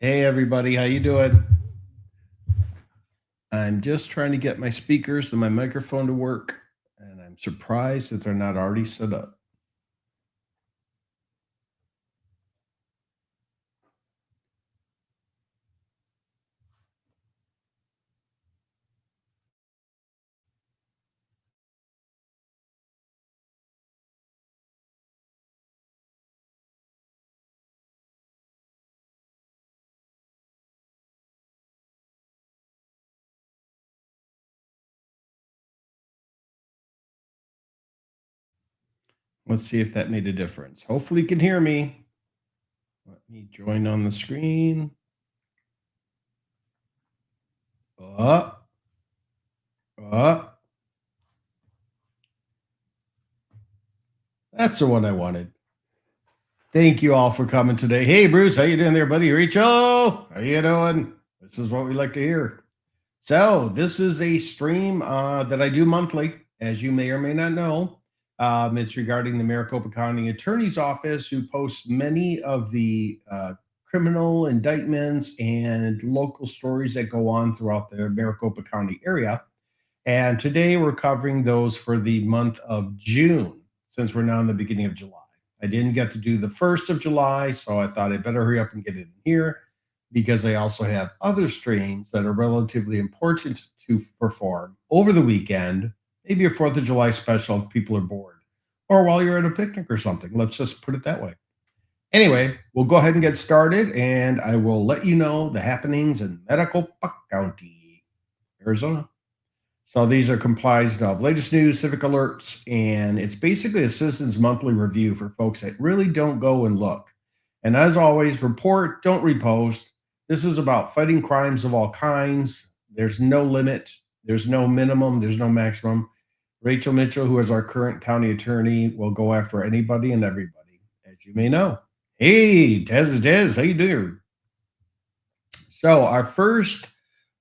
Hey everybody, how you doing? I'm just trying to get my speakers and my microphone to work, and I'm surprised that they're not already set up. Let's see if that made a difference. Hopefully you can hear me. Let me join on the screen. Uh, uh, that's the one I wanted. Thank you all for coming today. Hey Bruce, how you doing there, buddy? Rachel, how you doing? This is what we like to hear. So this is a stream that I do monthly, as you may or may not know. It's regarding the Maricopa County Attorney's Office, who posts many of the criminal indictments and local stories that go on throughout the Maricopa County area. And today we're covering those for the month of June, since we're now in the beginning of July. I didn't get to do the 1st of July, so I thought I'd better hurry up and get it in here because I also have other streams that are relatively important to perform over the weekend, maybe a 4th of July special if people are bored, or while you're at a picnic or something. Let's just put it that way. Anyway, we'll go ahead and get started, and I will let you know the happenings in Maricopa County, Arizona. So these are comprised of latest news, civic alerts, and it's basically a citizens monthly review for folks that really don't go and look. And as always, report, don't repost. This is about fighting crimes of all kinds. There's no limit, there's no minimum, there's no maximum. Rachel Mitchell, who is our current county attorney, will go after anybody and everybody, as you may know. Hey, Des, how you doing? So our first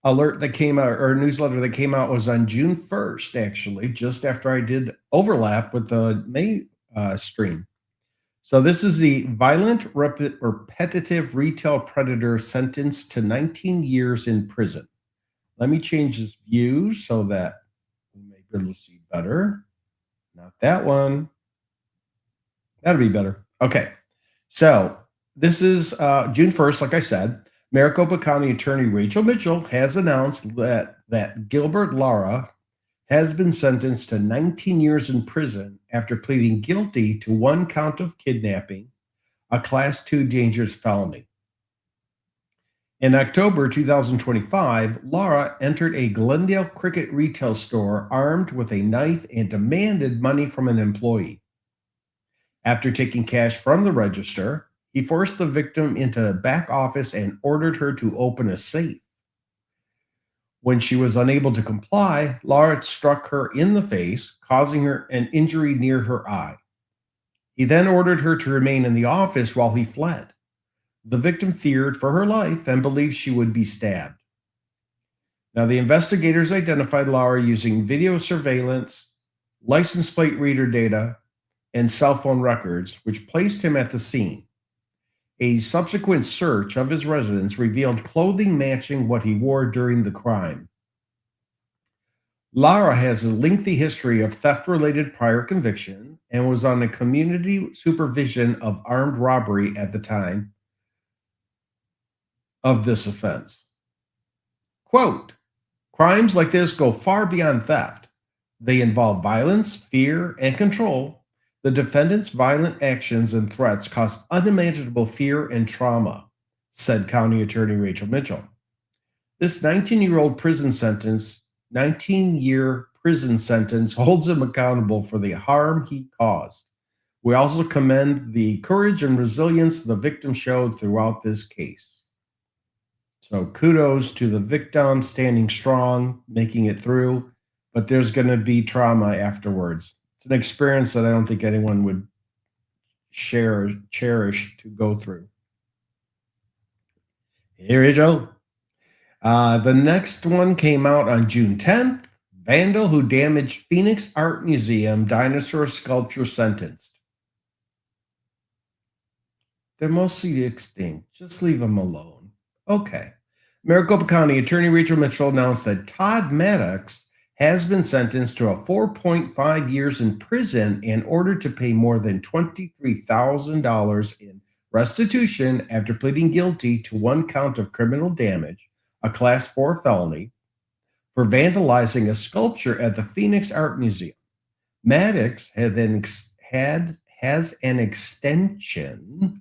alert that came out, or newsletter that came out, was on June 1st, actually, just after I did overlap with the May stream. So this is the violent, repetitive retail predator sentenced to 19 years in prison. Let me change this view so that we may be able to see better. Not that one. That'll be better. Okay. So this is June 1st, like I said. Maricopa County Attorney Rachel Mitchell has announced that Gilbert Lara has been sentenced to 19 years in prison after pleading guilty to one count of kidnapping, a Class 2 dangerous felony. In October 2025, Lara entered a Glendale Cricket retail store armed with a knife and demanded money from an employee. After taking cash from the register, he forced the victim into the back office and ordered her to open a safe. When she was unable to comply, Lara struck her in the face, causing her an injury near her eye. He then ordered her to remain in the office while he fled. The victim feared for her life and believed she would be stabbed. Now, the investigators identified Lara using video surveillance, license plate reader data, and cell phone records, which placed him at the scene. A subsequent search of his residence revealed clothing matching what he wore during the crime. Lara has a lengthy history of theft-related prior conviction and was on a community supervision of armed robbery at the time of this offense. Quote, crimes like this go far beyond theft. They involve violence, fear, and control. The defendant's violent actions and threats cause unimaginable fear and trauma, said County Attorney Rachel Mitchell. This 19-year prison sentence holds him accountable for the harm he caused. We also commend the courage and resilience the victim showed throughout this case. So kudos to the victim standing strong, making it through, but there's going to be trauma afterwards. It's an experience that I don't think anyone would cherish to go through. Here you go. The next one came out on June 10th. Vandal who damaged Phoenix Art Museum dinosaur sculpture sentenced. They're mostly extinct. Just leave them alone. Okay. Maricopa County Attorney Rachel Mitchell announced that Todd Maddox has been sentenced to a 4.5 years in prison in order to pay more than $23,000 in restitution after pleading guilty to one count of criminal damage, a Class 4 felony, for vandalizing a sculpture at the Phoenix Art Museum. Maddox has an extensive,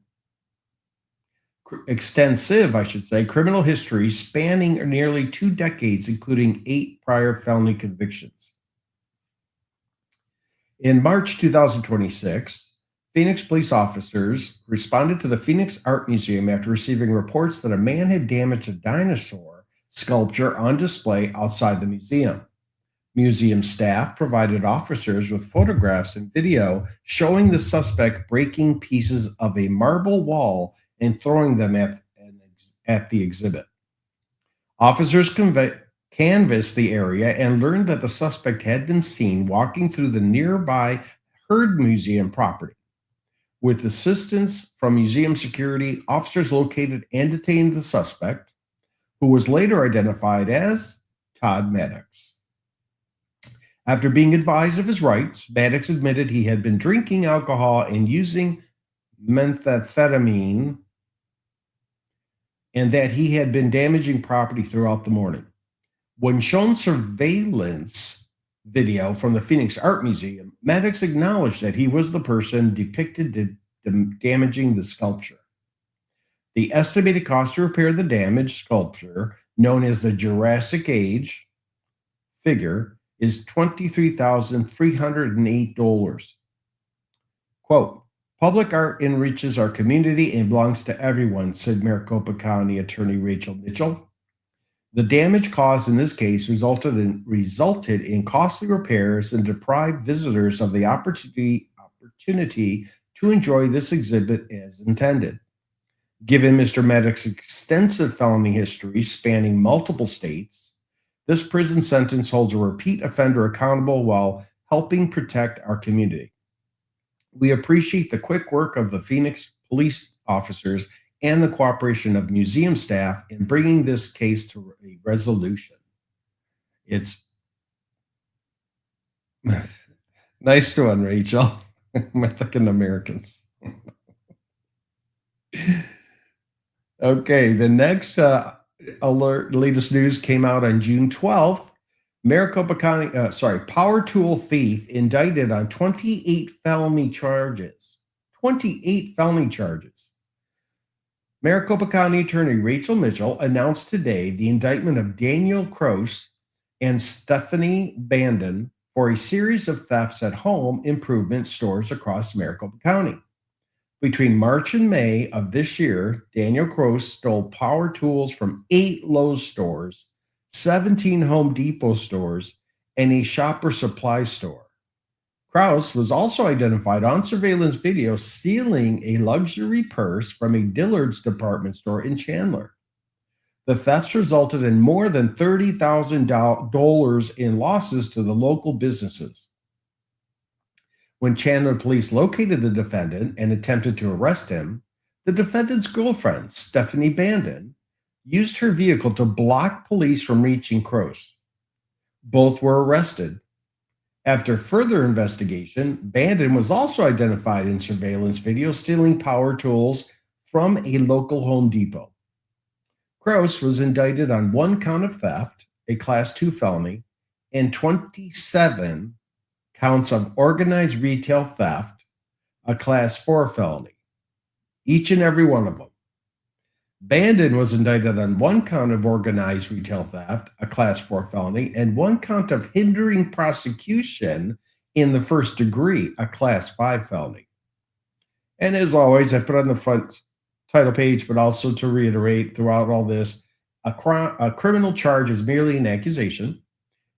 I should say, criminal history spanning nearly 2 decades, including 8 prior felony convictions. In March 2026, Phoenix police officers responded to the Phoenix Art Museum after receiving reports that a man had damaged a dinosaur sculpture on display outside the museum. Museum staff provided officers with photographs and video showing the suspect breaking pieces of a marble wall and throwing them at the exhibit. Officers canvassed the area and learned that the suspect had been seen walking through the nearby Heard Museum property. With assistance from museum security, officers located and detained the suspect, who was later identified as Todd Maddox. After being advised of his rights, Maddox admitted he had been drinking alcohol and using methamphetamine, and that he had been damaging property throughout the morning. When shown surveillance video from the Phoenix Art Museum, Maddox acknowledged that he was the person depicted damaging the sculpture. The estimated cost to repair the damaged sculpture, known as the Jurassic Age figure, is $23,308. Quote, "Public art enriches our community and belongs to everyone," said Maricopa County Attorney Rachel Mitchell. The damage caused in this case resulted in costly repairs and deprived visitors of the opportunity to enjoy this exhibit as intended. Given Mr. Maddox's extensive felony history spanning multiple states, this prison sentence holds a repeat offender accountable while helping protect our community. We appreciate the quick work of the Phoenix police officers and the cooperation of museum staff in bringing this case to a resolution. It's nice one, Rachel. Mexican Americans. Okay, the next latest news came out on June 12th. Maricopa County, power tool thief indicted on 28 felony charges. 28 felony charges. Maricopa County Attorney Rachel Mitchell announced today the indictment of Daniel Crouse and Stephanie Bandon for a series of thefts at home improvement stores across Maricopa County. Between March and May of this year, Daniel Crouse stole power tools from 8 Lowe's stores, 17 Home Depot stores, and a Shopper Supply store. Crouse was also identified on surveillance video stealing a luxury purse from a Dillard's department store in Chandler. The thefts resulted in more than $30,000 in losses to the local businesses. When Chandler police located the defendant and attempted to arrest him, the defendant's girlfriend, Stephanie Bandon, used her vehicle to block police from reaching Crouse. Both were arrested. After further investigation, Bandon was also identified in surveillance video stealing power tools from a local Home Depot. Crouse was indicted on 1 count of theft, a Class 2 felony, and 27 counts of organized retail theft, a Class 4 felony, each and every one of them. Bandon was indicted on 1 count of organized retail theft, a Class 4 felony, and 1 count of hindering prosecution in the first degree, a Class 5 felony. And as always, I put on the front title page, but also to reiterate throughout all this, a criminal charge is merely an accusation,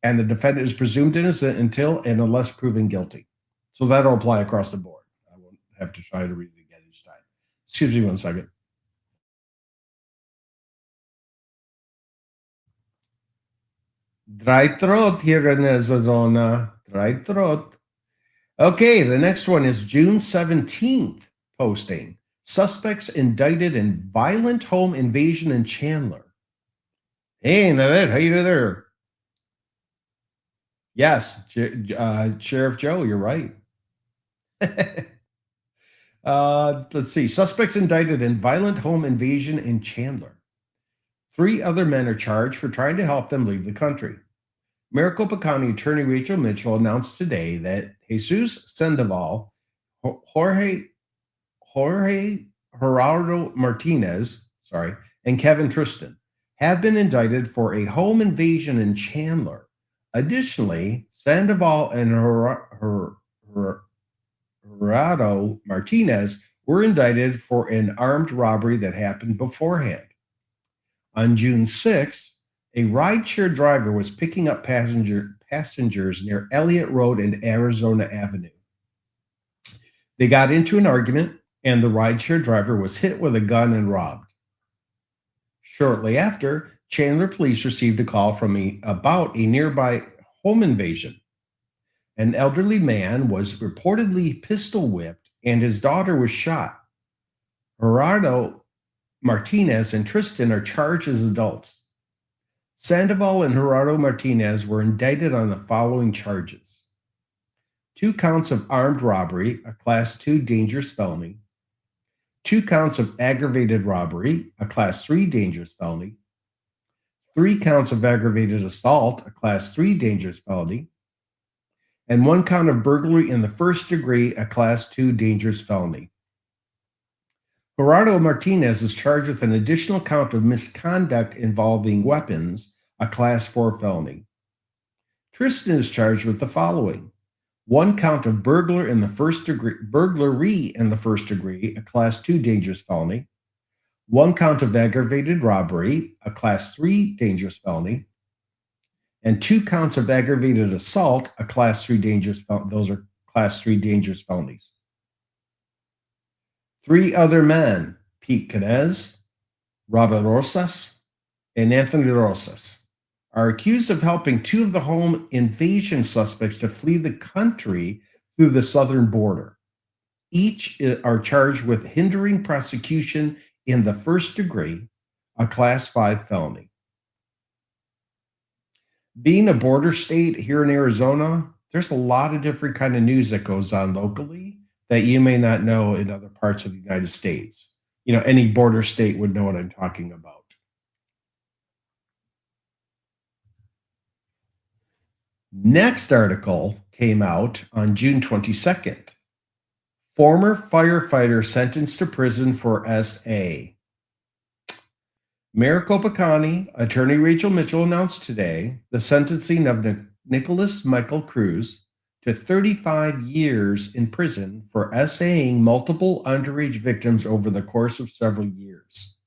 and the defendant is presumed innocent until and unless proven guilty. So that'll apply across the board. I won't have to try to read it again each time. Excuse me 1 second. Dry throat here in Arizona. Dry throat. Okay, the next one is June 17th posting. Suspects indicted in violent home invasion in Chandler. Hey, Naved, how you doing there? Yes, Sheriff Joe, you're right. Let's see. Suspects indicted in violent home invasion in Chandler. 3 other men are charged for trying to help them leave the country. Maricopa County Attorney Rachel Mitchell announced today that Jesus Sandoval, Jorge Gerardo Martinez, and Kevin Tristan have been indicted for a home invasion in Chandler. Additionally, Sandoval and Gerardo Martinez were indicted for an armed robbery that happened beforehand. On June 6th, a rideshare driver was picking up passengers near Elliott Road and Arizona Avenue. They got into an argument, and the rideshare driver was hit with a gun and robbed. Shortly after, Chandler police received a call about a nearby home invasion. An elderly man was reportedly pistol whipped, and his daughter was shot. Gerardo Martinez and Tristan are charged as adults. Sandoval and Gerardo Martinez were indicted on the following charges: 2 counts of armed robbery, a Class 2 dangerous felony; 2 counts of aggravated robbery, a Class 3 dangerous felony; 3 counts of aggravated assault, a Class 3 dangerous felony; and 1 count of burglary in the first degree, a Class 2 dangerous felony. Gerardo Martinez is charged with an additional count of misconduct involving weapons, a Class 4 felony. Tristan is charged with the following: 1 count of burglary in the first degree, a Class 2 dangerous felony; 1 count of aggravated robbery, a Class 3 dangerous felony; and 2 counts of aggravated assault, a Class 3 dangerous felony. Those are Class 3 dangerous felonies. 3 other men, Pete Canez, Robert Rosas, and Anthony Rosas, are accused of helping 2 of the home invasion suspects to flee the country through the southern border. Each are charged with hindering prosecution in the first degree, a Class 5 felony. Being a border state here in Arizona, there's a lot of different kind of news that goes on locally that you may not know in other parts of the United States. Any border state would know what I'm talking about. Next article came out on June 22nd. Former firefighter sentenced to prison for SA. Maricopa County Attorney Rachel Mitchell announced today the sentencing of Nicholas Michael Cruz to 35 years in prison for SAing multiple underage victims over the course of several years.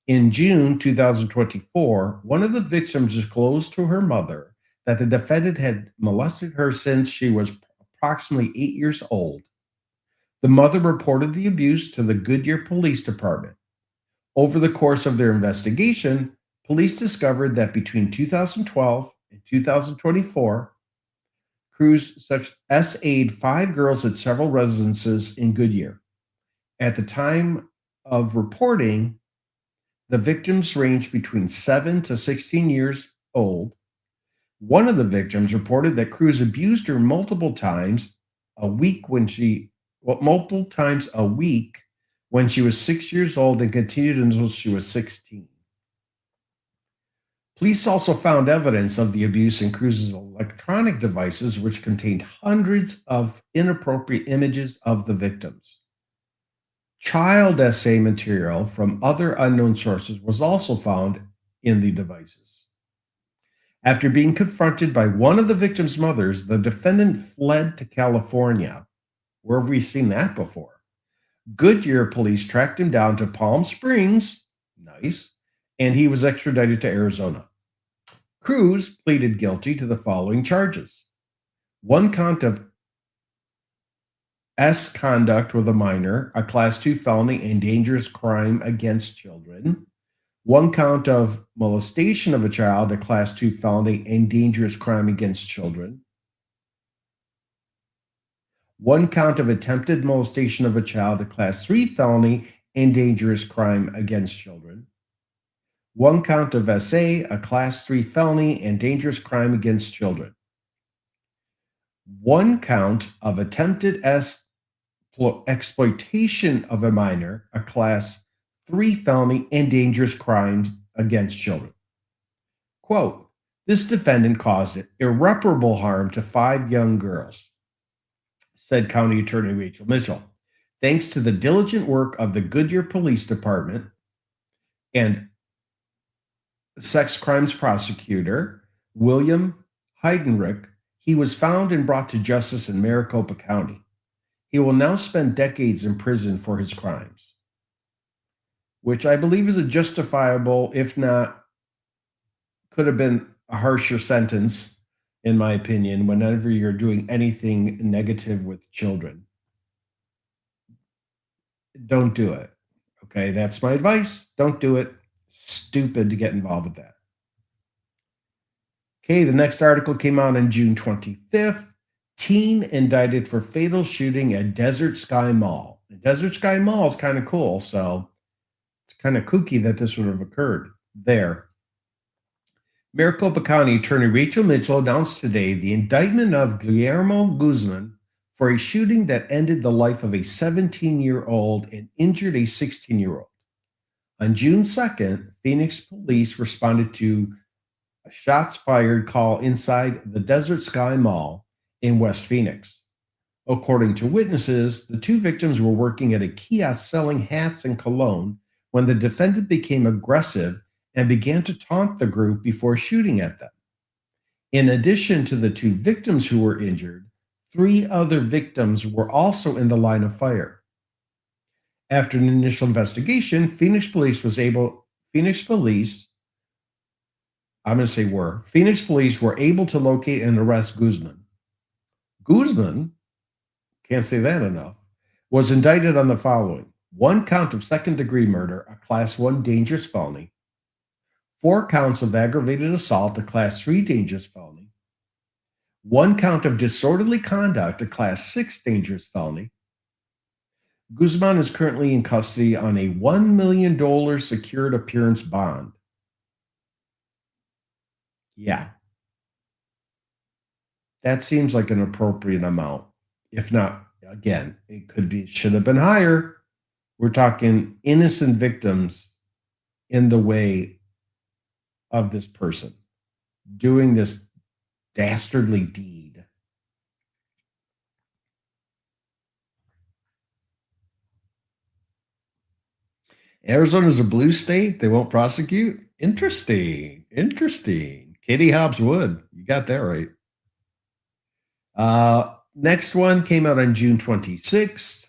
In June 2024, one of the victims disclosed to her mother that the defendant had molested her since she was approximately 8 years old. The mother reported the abuse to the Goodyear Police Department. Over the course of their investigation, police discovered that between 2012 and 2024, Cruz SA'd 5 girls at several residences in Goodyear. At the time of reporting, the victims ranged between 7 to 16 years old. One of the victims reported that Cruz abused her multiple times a week when she was 6 years old and continued until she was 16. Police also found evidence of the abuse in Cruz's electronic devices, which contained hundreds of inappropriate images of the victims. Child SA material from other unknown sources was also found in the devices. After being confronted by one of the victim's mothers, the defendant fled to California. Where have we seen that before? Goodyear police tracked him down to Palm Springs, nice, and he was extradited to Arizona. Cruz pleaded guilty to the following charges: 1 count of conduct with a minor, a Class 2 felony and dangerous crime against children; 1 count of molestation of a child, a Class 2 felony and dangerous crime against children; 1 count of attempted molestation of a child, a class 3 felony and dangerous crime against children. 1 count of SA, a class 3 felony and dangerous crime against children. 1 count of attempted exploitation of a minor, a class 3 felony and dangerous crimes against children. Quote, this defendant caused irreparable harm to 5 young girls, said County Attorney Rachel Mitchell. Thanks to the diligent work of the Goodyear Police Department and sex crimes prosecutor William Heidenreich, he was found and brought to justice in Maricopa County. He will now spend decades in prison for his crimes, which I believe is a justifiable, if not, could have been a harsher sentence, in my opinion, whenever you're doing anything negative with children. Don't do it. Okay, that's my advice. Don't do it. Stupid to get involved with that. Okay, the next article came out on June 25th. Teen indicted for fatal shooting at Desert Sky Mall. The Desert Sky Mall is kind of cool, so it's kind of kooky that this would have occurred there. Maricopa County Attorney Rachel Mitchell announced today the indictment of Guillermo Guzman for a shooting that ended the life of a 17-year-old and injured a 16-year-old. On June 2nd, Phoenix police responded to a shots fired call inside the Desert Sky Mall in West Phoenix. According to witnesses, the 2 victims were working at a kiosk selling hats and cologne when the defendant became aggressive and began to taunt the group before shooting at them. In addition to the 2 victims who were injured, 3 other victims were also in the line of fire. After an initial investigation, Phoenix police were able to locate and arrest Guzman. Guzman, can't say that enough, was indicted on the following: 1 count of second-degree murder, a class 1 dangerous felony, 4 counts of aggravated assault, a class 3 dangerous felony, 1 count of disorderly conduct, a class 6 dangerous felony. Guzman is currently in custody on a $1 million secured appearance bond. Yeah. That seems like an appropriate amount. If not, again, should have been higher. We're talking innocent victims in the way of this person doing this dastardly deed. Arizona's a blue state. They won't prosecute. Interesting. Katie Hobbs Wood. You got that right. Next one came out on June 26th.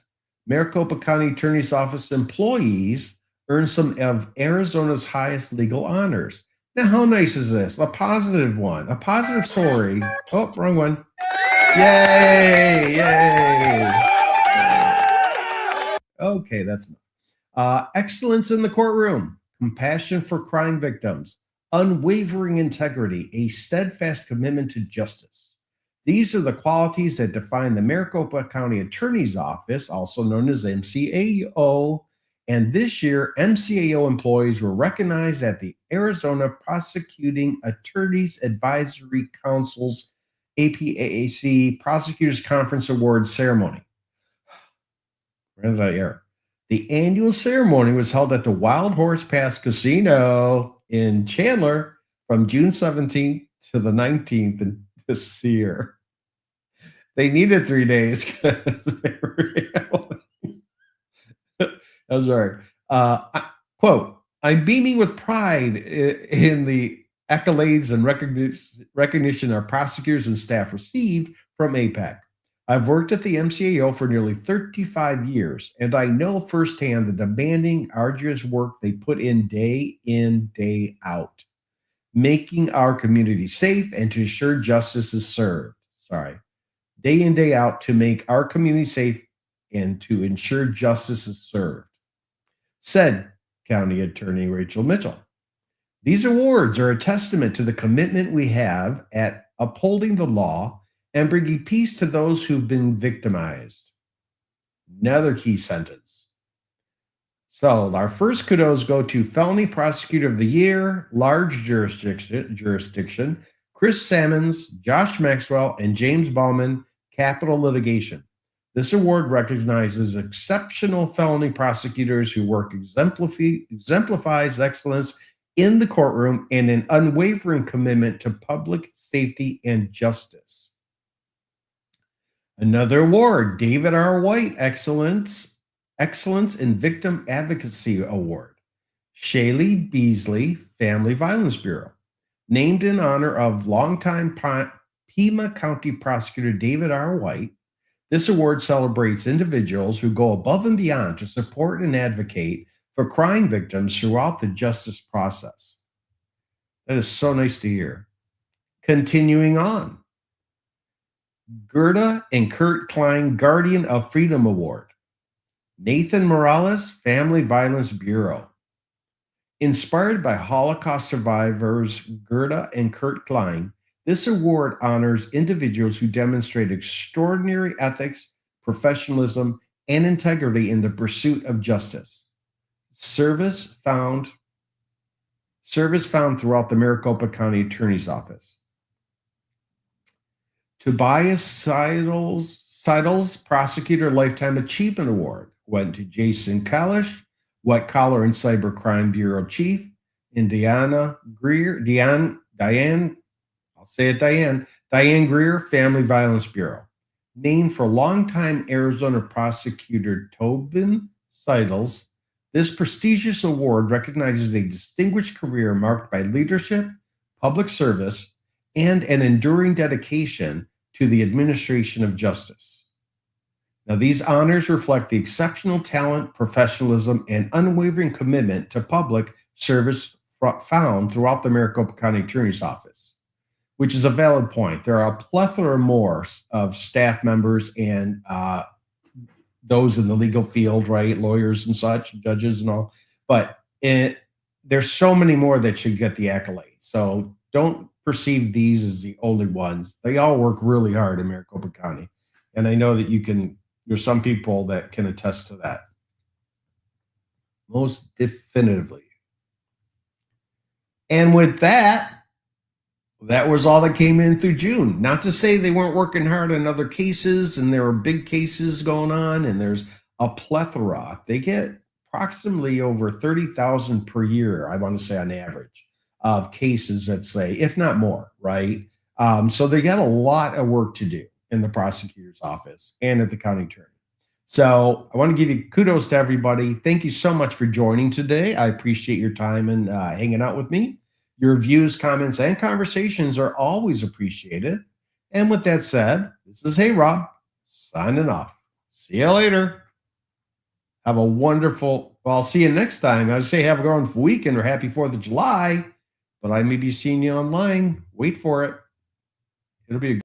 Maricopa County Attorney's Office employees earned some of Arizona's highest legal honors. Now, how nice is this? A positive one, a positive story. Oh, wrong one. Yay! Okay, that's enough. Excellence in the courtroom, compassion for crime victims, unwavering integrity, a steadfast commitment to justice. These are the qualities that define the Maricopa County Attorney's Office, also known as MCAO. And this year, MCAO employees were recognized at the Arizona Prosecuting Attorneys Advisory Council's APAAC Prosecutors Conference Awards ceremony. Where did I err? The annual ceremony was held at the Wild Horse Pass Casino in Chandler from June 17th to the 19th in this year. They needed 3 days because they were I'm sorry. Quote, I'm beaming with pride in the accolades and recognition our prosecutors and staff received from APAC. I've worked at the MCAO for nearly 35 years, and I know firsthand the demanding, arduous work they put in, day out, making our community safe and to ensure justice is served. Day in, day out to make our community safe and to ensure justice is served, said County Attorney Rachel Mitchell. These awards are a testament to the commitment we have at upholding the law and bringing peace to those who've been victimized. Another key sentence. So our first kudos go to Felony Prosecutor of the Year, Large Jurisdiction, Chris Salmons, Josh Maxwell, and James Bauman, Capital Litigation. This award recognizes exceptional felony prosecutors who work exemplifies excellence in the courtroom and an unwavering commitment to public safety and justice. Another award, David R. White Excellence in Victim Advocacy Award. Shaylee Beasley, Family Violence Bureau. Named in honor of longtime Pima County Prosecutor David R. White, this award celebrates individuals who go above and beyond to support and advocate for crime victims throughout the justice process. That is so nice to hear. Continuing on, Gerda and Kurt Klein Guardian of Freedom Award. Nathan Morales, Family Violence Bureau. Inspired by Holocaust survivors Gerda and Kurt Klein, this award honors individuals who demonstrate extraordinary ethics, professionalism, and integrity in the pursuit of justice. Service found throughout the Maricopa County Attorney's Office. Tobias Seidel's Prosecutor Lifetime Achievement Award went to Jason Kalish, White Collar and Cybercrime Bureau Chief, and Diane Greer, Family Violence Bureau. Named for longtime Arizona prosecutor Tobin Seidels, this prestigious award recognizes a distinguished career marked by leadership, public service, and an enduring dedication to the administration of justice. Now, these honors reflect the exceptional talent, professionalism, and unwavering commitment to public service found throughout the Maricopa County Attorney's Office, which is a valid point. There are a plethora more of staff members and those in the legal field, right? Lawyers and such, judges and all. But there's so many more that should get the accolade. So don't perceive these as the only ones. They all work really hard in Maricopa County. And I know that there's some people that can attest to that. Most definitively. And with that was all that came in through June. Not to say they weren't working hard on other cases, and there were big cases going on, and there's a plethora. They get approximately over 30,000 per year, I want to say on average, of cases that say, if not more, right? So they got a lot of work to do in the prosecutor's office and at the county attorney. So I want to give you kudos to everybody. Thank you so much for joining today. I appreciate your time and hanging out with me. Your views, comments, and conversations are always appreciated. And with that said, this is Hey Rob, signing off. See you later. Have a wonderful, well, I'll see you next time. I would say have a wonderful weekend or happy 4th of July, but I may be seeing you online. Wait for it. It'll be a